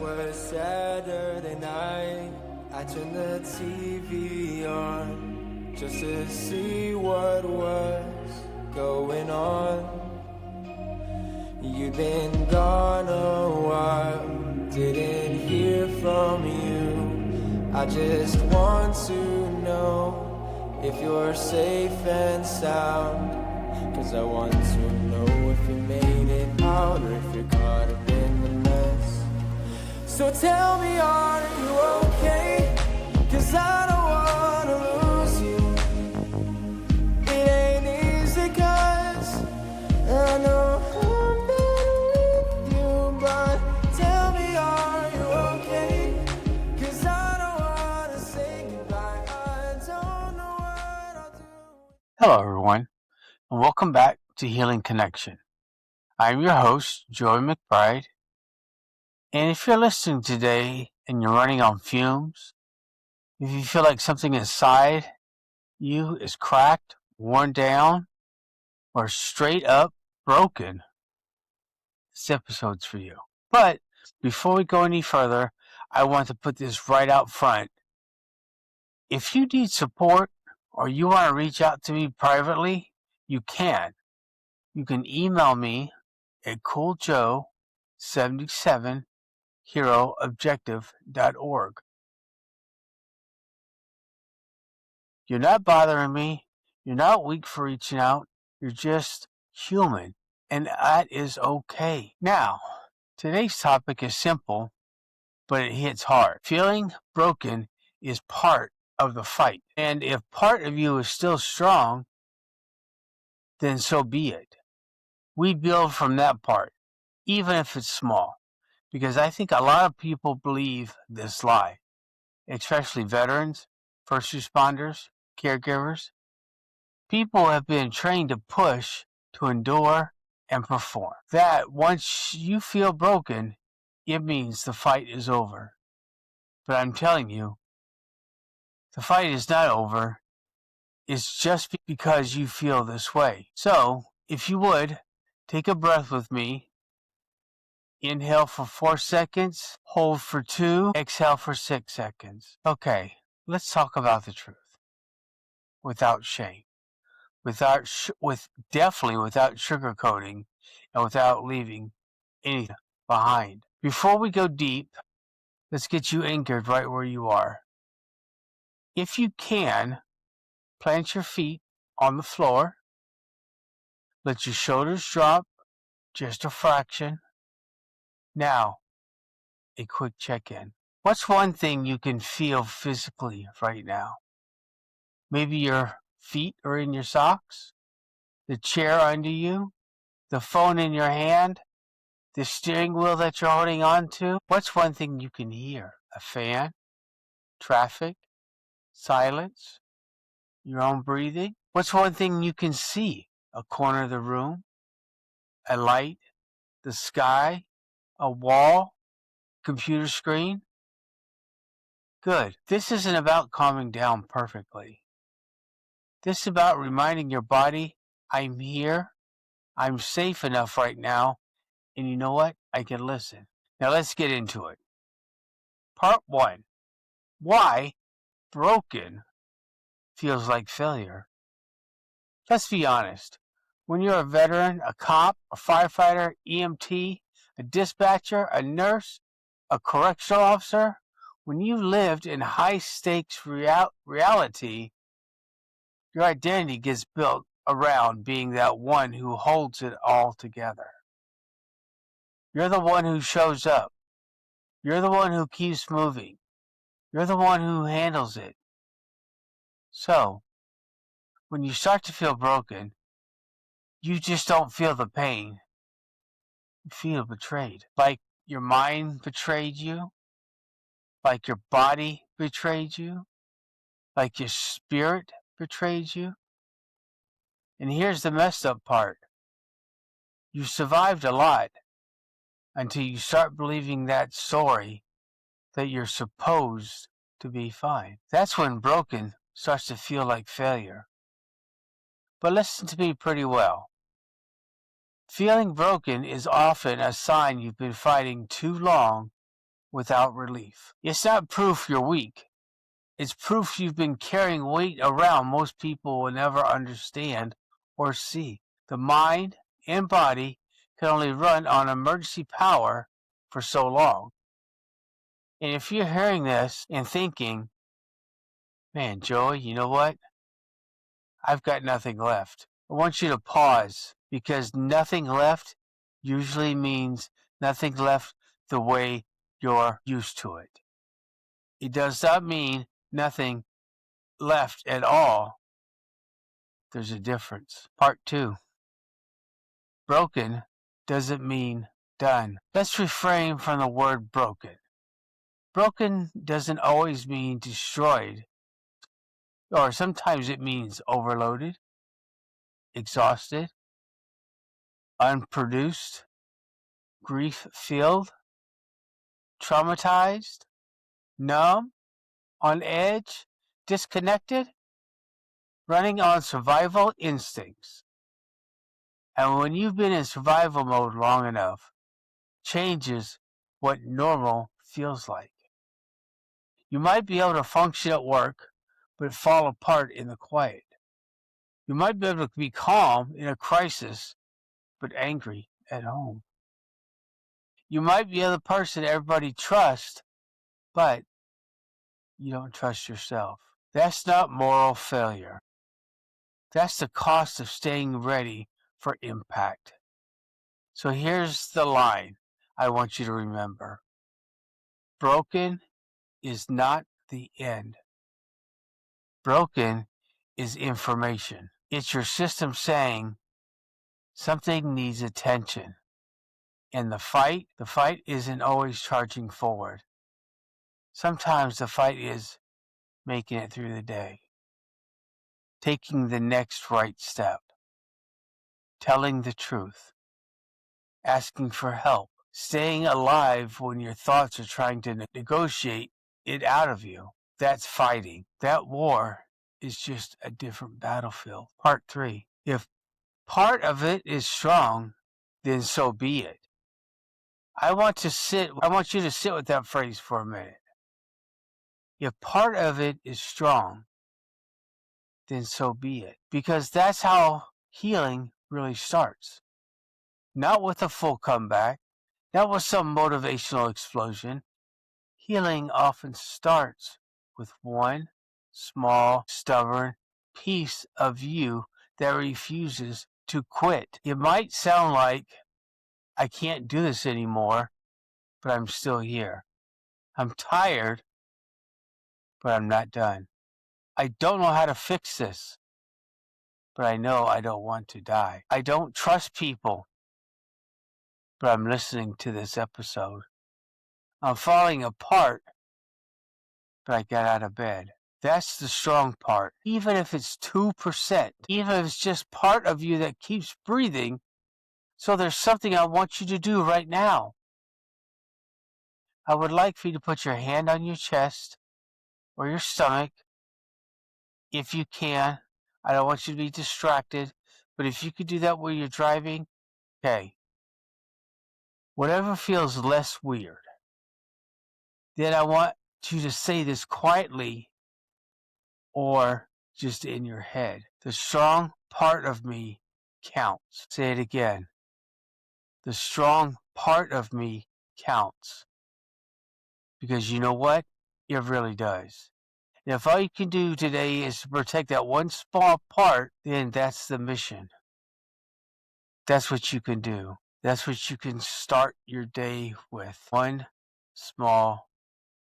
was Saturday night. I turned the TV on just to see what was going on. You'd been gone a while, didn't hear from you. I just want to know if you're safe and sound, 'cause I want to know if you made it out or if you're caught up in the mess. So tell me, are you okay? 'Cause I don't wanna lose you. It ain't easy 'cause I know I'm not with you. But tell me, are you okay? 'Cause I don't wanna say goodbye. I don't know what I'll do. Hello, everyone, and welcome back to Healing Connection. I'm your host, Joey McBride, and if you're listening today and you're running on fumes, if you feel like something inside you is cracked, worn down, or straight up broken, this episode's for you. But before we go any further, I want to put this right out front. If you need support or you want to reach out to me privately, you can. You can email me at cooljoe77heroobjective.org. You're not bothering me. You're not weak for reaching out. You're just human, and that is okay. Now, today's topic is simple, but it hits hard. Feeling broken is part of the fight, and if part of you is still strong, then so be it. We build from that part, even if it's small, because I think a lot of people believe this lie, especially veterans, first responders, caregivers. People have been trained to push, to endure, and perform. That once you feel broken, it means the fight is over. But I'm telling you, the fight is not over. It's just because you feel this way. So, if you would, take a breath with me. Inhale for 4 seconds, hold for 2, exhale for 6 seconds. Okay, let's talk about the truth. Without shame. Definitely without sugarcoating and without leaving anything behind. Before we go deep, let's get you anchored right where you are. If you can, plant your feet on the floor. Let your shoulders drop just a fraction. Now, a quick check-in. What's one thing you can feel physically right now? Maybe your feet are in your socks, the chair under you, the phone in your hand, the steering wheel that you're holding on to. What's one thing you can hear? A fan? Traffic? Silence? Your own breathing? What's one thing you can see? A corner of the room? A light? The sky? A wall? Computer screen? Good. This isn't about calming down perfectly. This is about reminding your body, I'm here, I'm safe enough right now, and you know what? I can listen. Now let's get into it. Part 1. Why broken feels like failure. Let's be honest. When you're a veteran, a cop, a firefighter, EMT, a dispatcher, a nurse, a correctional officer, when you lived in high-stakes reality, your identity gets built around being that one who holds it all together. You're the one who shows up. You're the one who keeps moving. You're the one who handles it. So, when you start to feel broken, you just don't feel the pain. You feel betrayed. Like your mind betrayed you. Like your body betrayed you. Like your spirit betrayed you. And here's the messed up part. You survived a lot until you start believing that story that you're supposed to be fine. That's when broken starts to feel like failure. But listen to me pretty well. Feeling broken is often a sign you've been fighting too long without relief. It's not proof you're weak. It's proof you've been carrying weight around most people will never understand or see. The mind and body can only run on emergency power for so long. And if you're hearing this and thinking, man, Joey, you know what? I've got nothing left. I want you to pause, because nothing left usually means nothing left the way you're used to it. It does not mean nothing left at all. There's a difference. Part 2. Broken doesn't mean done. Let's refrain from the word broken. Broken doesn't always mean destroyed, or sometimes it means overloaded, exhausted, unproduced, grief-filled, traumatized, numb, on edge, disconnected, running on survival instincts. And when you've been in survival mode long enough, changes what normal feels like. You might be able to function at work, but fall apart in the quiet. You might be able to be calm in a crisis, but angry at home. You might be the person everybody trusts, but you don't trust yourself. That's not moral failure. That's the cost of staying ready for impact. So here's the line I want you to remember. Broken is not the end. Broken is information. It's your system saying something needs attention. And the fight isn't always charging forward. Sometimes the fight is making it through the day, taking the next right step, telling the truth, asking for help, staying alive when your thoughts are trying to negotiate it out of you. That's fighting. That war is just a different battlefield. Part 3. If part of it is strong, then so be it. I want you to sit with that phrase for a minute. If part of it is strong, then so be it. Because that's how healing really starts. Not with a full comeback, not with some motivational explosion. Healing often starts with one small, stubborn piece of you that refuses to quit. It might sound like, I can't do this anymore, but I'm still here. I'm tired, but I'm not done. I don't know how to fix this, but I know I don't want to die. I don't trust people, but I'm listening to this episode. I'm falling apart, but I got out of bed. That's the strong part. Even if it's 2%, even if it's just part of you that keeps breathing, so there's something I want you to do right now. I would like for you to put your hand on your chest or your stomach, if you can. I don't want you to be distracted, but if you could do that while you're driving, okay. Whatever feels less weird. Then I want you to say this quietly or just in your head. The strong part of me counts. Say it again. The strong part of me counts. Because you know what? It really does. And if all you can do today is to protect that one small part, then that's the mission. That's what you can do. That's what you can start your day with. One small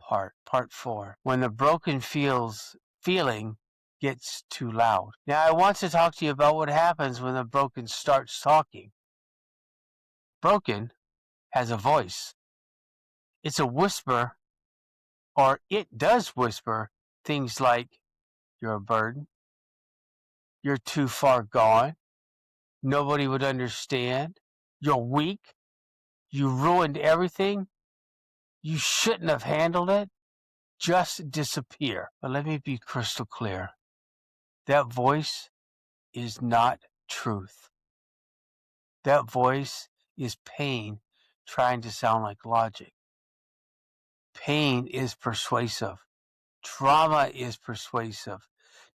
part. Part 4. When the broken feeling gets too loud. Now, I want to talk to you about what happens when the broken starts talking. Broken has a voice. It's a whisper, or it does whisper things like, you're a burden, you're too far gone, nobody would understand, you're weak, you ruined everything, you shouldn't have handled it, just disappear. But let me be crystal clear. That voice is not truth. That voice is pain trying to sound like logic. Pain is persuasive. Trauma is persuasive.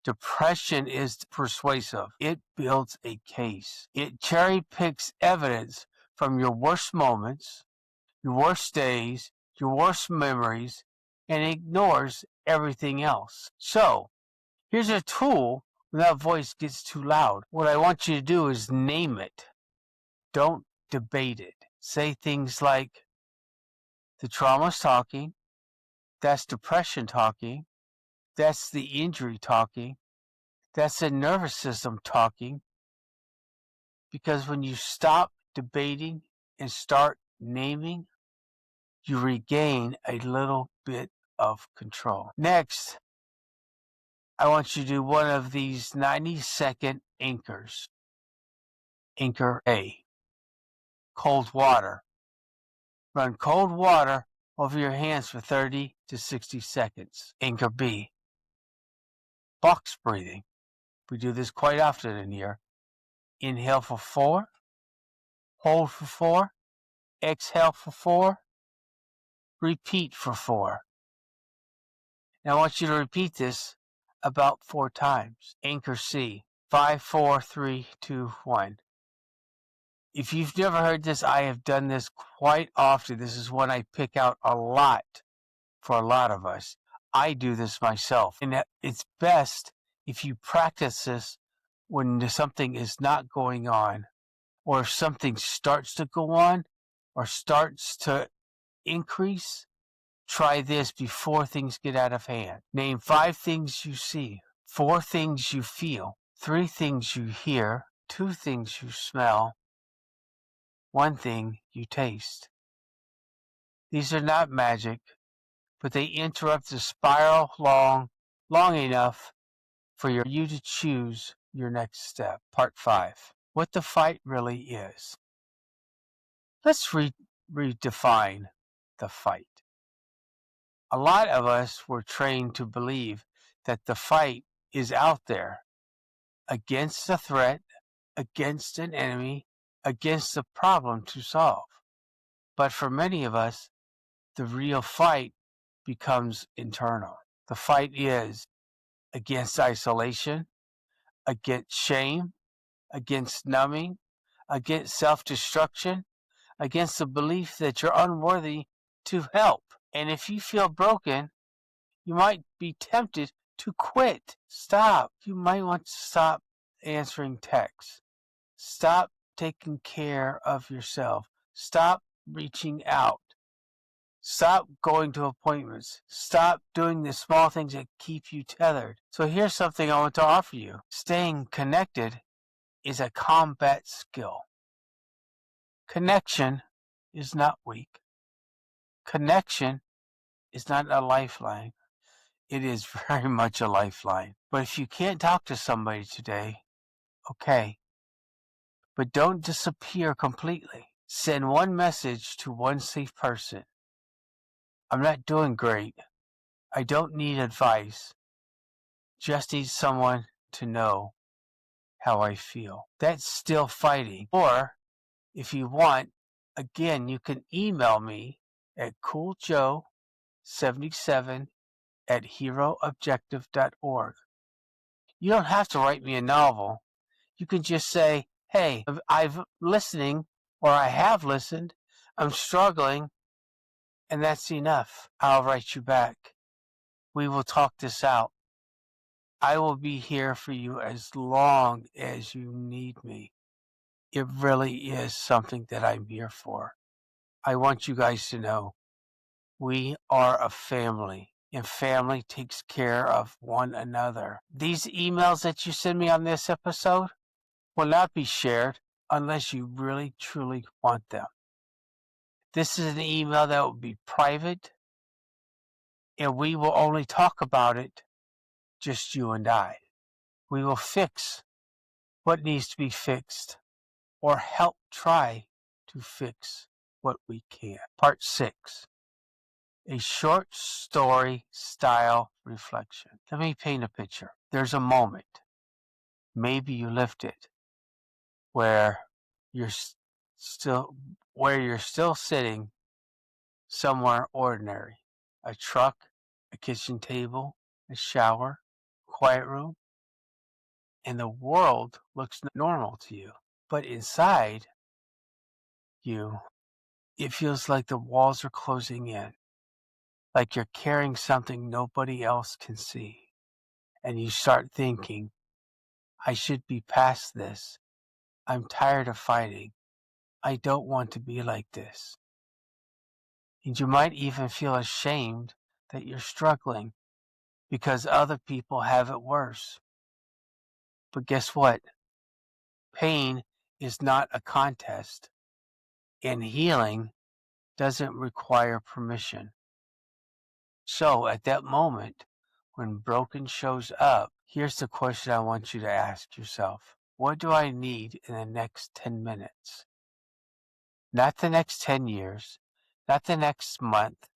Depression is persuasive. It builds a case. It cherry picks evidence from your worst moments, your worst days, your worst memories, and ignores everything else. So, here's a tool when that voice gets too loud. What I want you to do is name it. Don't debate it. Say things like, the trauma's talking, that's depression talking, that's the injury talking, that's the nervous system talking. Because when you stop debating and start naming, you regain a little bit of control. Next, I want you to do one of these 90-second anchors. Anchor A, cold water. Run cold water over your hands for 30 to 60 seconds. Anchor B, box breathing. We do this quite often in here. Inhale for 4, hold for 4, exhale for 4, repeat for 4. Now I want you to repeat this about 4 times. Anchor C, 5, 4, 3, 2, 1. If you've never heard this, I have done this quite often. This is one I pick out a lot for a lot of us. I do this myself. And it's best if you practice this when something is not going on, or if something starts to go on or starts to increase. Try this before things get out of hand. Name 5 things you see, 4 things you feel, 3 things you hear, 2 things you smell, 1 thing you taste. These are not magic, but they interrupt the spiral long enough for you to choose your next step. Part 5. What the fight really is. Let's redefine the fight. A lot of us were trained to believe that the fight is out there, against a threat, against an enemy, against a problem to solve. But for many of us, the real fight becomes internal. The fight is against isolation, against shame, against numbing, against self-destruction, against the belief that you're unworthy to help. And if you feel broken, you might be tempted to quit. Stop. You might want to stop answering texts. Stop taking care of yourself. Stop reaching out. Stop going to appointments. Stop doing the small things that keep you tethered. So here's something I want to offer you. Staying connected is a combat skill. Connection is not weak. Connection is not a lifeline. It is very much a lifeline. But if you can't talk to somebody today, okay. But don't disappear completely. Send one message to one safe person. I'm not doing great. I don't need advice. Just need someone to know how I feel. That's still fighting. Or, if you want, again, you can email me at cooljoe77@heroobjective.org. You don't have to write me a novel. You can just say, hey, I've listening, or I have listened, I'm struggling, and that's enough. I'll write you back. We will talk this out. I will be here for you as long as you need me. It really is something that I'm here for. I want you guys to know we are a family, and family takes care of one another. These emails that you send me on this episode will not be shared unless you really truly want them. This is an email that will be private, and we will only talk about it, just you and I. We will fix what needs to be fixed, or help try to fix what we can. Part 6. A short story style reflection. Let me paint a picture. There's a moment, maybe you lived it, where you're still sitting somewhere ordinary. a truck, a kitchen table, a shower, quiet room, and the world looks normal to you. But inside you, it feels like the walls are closing in, like you're carrying something nobody else can see. And you start thinking, I should be past this. I'm tired of fighting. I don't want to be like this. And you might even feel ashamed that you're struggling because other people have it worse. But guess what? Pain is not a contest, and healing doesn't require permission. So at that moment, when broken shows up, here's the question I want you to ask yourself. What do I need in the next 10 minutes? Not the next 10 years, not the next month,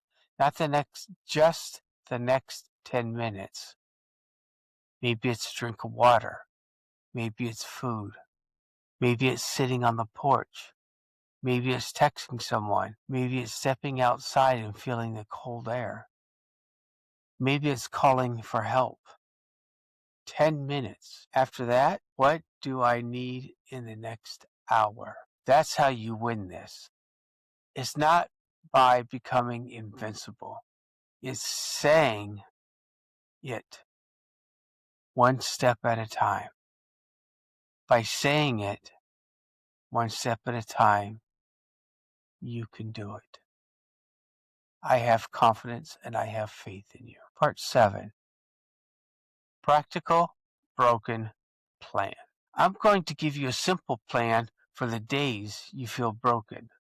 just the next 10 minutes. Maybe it's a drink of water. Maybe it's food. Maybe it's sitting on the porch. Maybe it's texting someone. Maybe it's stepping outside and feeling the cold air. Maybe it's calling for help. 10 minutes. After that, what do I need in the next hour? That's how you win this. It's not by becoming invincible. It's saying it one step at a time. By saying it one step at a time, you can do it. I have confidence and I have faith in you. Part 7. Practical broken plan. I'm going to give you a simple plan for the days you feel broken.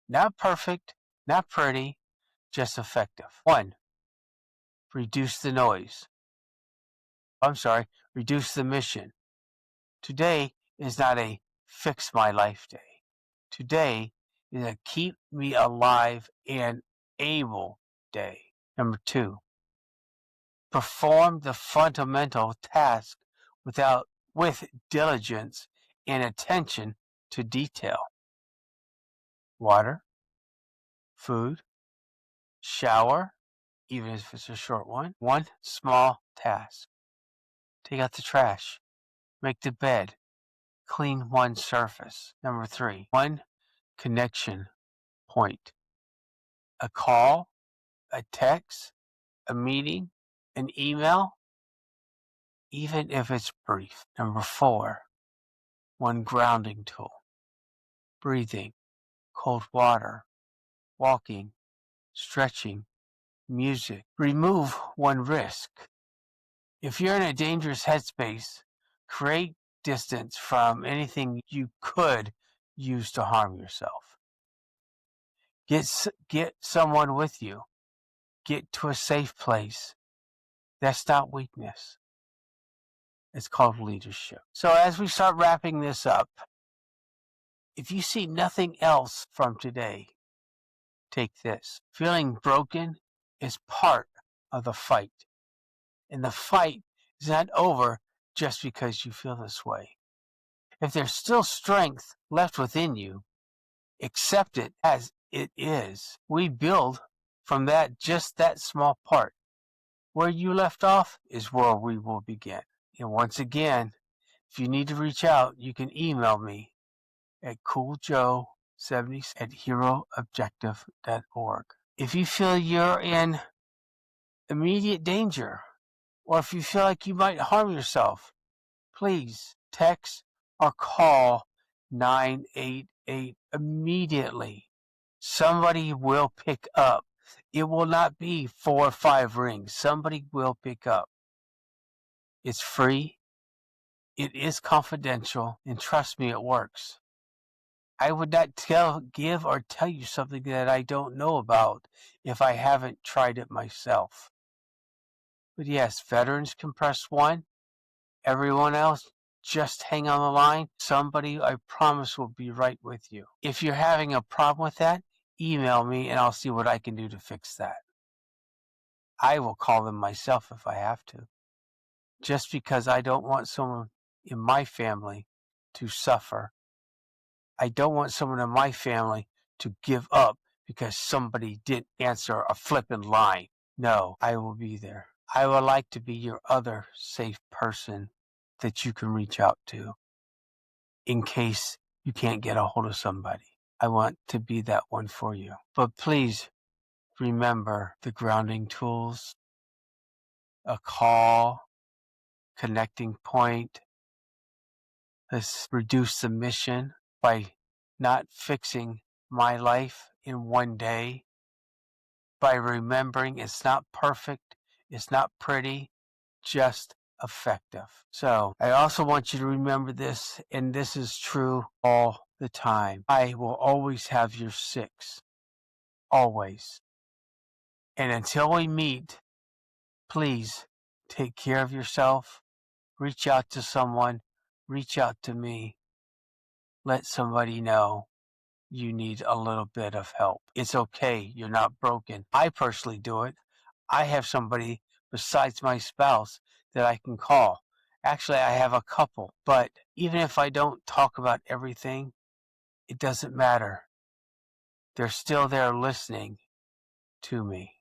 Not perfect, not pretty, just effective. 1. Reduce the noise. Reduce the mission. Today is not a fix my life day. Today is a keep me alive and able day. Number 2. Perform the fundamental task with diligence and attention to detail. Water, food, shower, even if it's a short one. One small task. Take out the trash. Make the bed. Clean one surface. Number 3. One connection point. A call, a text, a meeting, an email, even if it's brief. Number 4. One grounding tool. Breathing, cold water, walking, stretching, music. Remove one risk. If you're in a dangerous headspace, create distance from anything you could use to harm yourself. Get someone with you. Get to a safe place. That's not weakness. It's called leadership. So as we start wrapping this up, if you see nothing else from today, take this. Feeling broken is part of the fight. And the fight is not over just because you feel this way. If there's still strength left within you, accept it as it is. We build from just that small part. Where you left off is where we will begin. And once again, if you need to reach out, you can email me at cooljoe70@heroobjective.org. If you feel you're in immediate danger, or if you feel like you might harm yourself, please text or call 988 immediately. Somebody will pick up. It will not be 4 or 5 rings. Somebody will pick up. It's free. It is confidential. And trust me, it works. I would not give or tell you something that I don't know about if I haven't tried it myself. But yes, veterans can press 1. Everyone else, just hang on the line. Somebody, I promise, will be right with you. If you're having a problem with that, email me and I'll see what I can do to fix that. I will call them myself if I have to. Just because I don't want someone in my family to suffer. I don't want someone in my family to give up because somebody didn't answer a flippin' line. know I will be there. I would like to be your other safe person that you can reach out to in case you can't get a hold of somebody. I want to be that one for you. But please remember the grounding tools, a call, connecting point. Let's reduce the mission by not fixing my life in one day, by remembering it's not perfect, it's not pretty, just effective. So I also want you to remember this, and this is true all the time. I will always have your six. Always. And until we meet, please take care of yourself. Reach out to someone. Reach out to me. Let somebody know you need a little bit of help. It's okay. You're not broken. I personally do it. I have somebody besides my spouse that I can call. Actually, I have a couple, but even if I don't talk about everything, it doesn't matter. They're still there listening to me.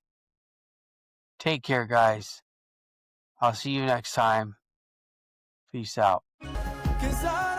Take care, guys. I'll see you next time. Peace out. 'Cause I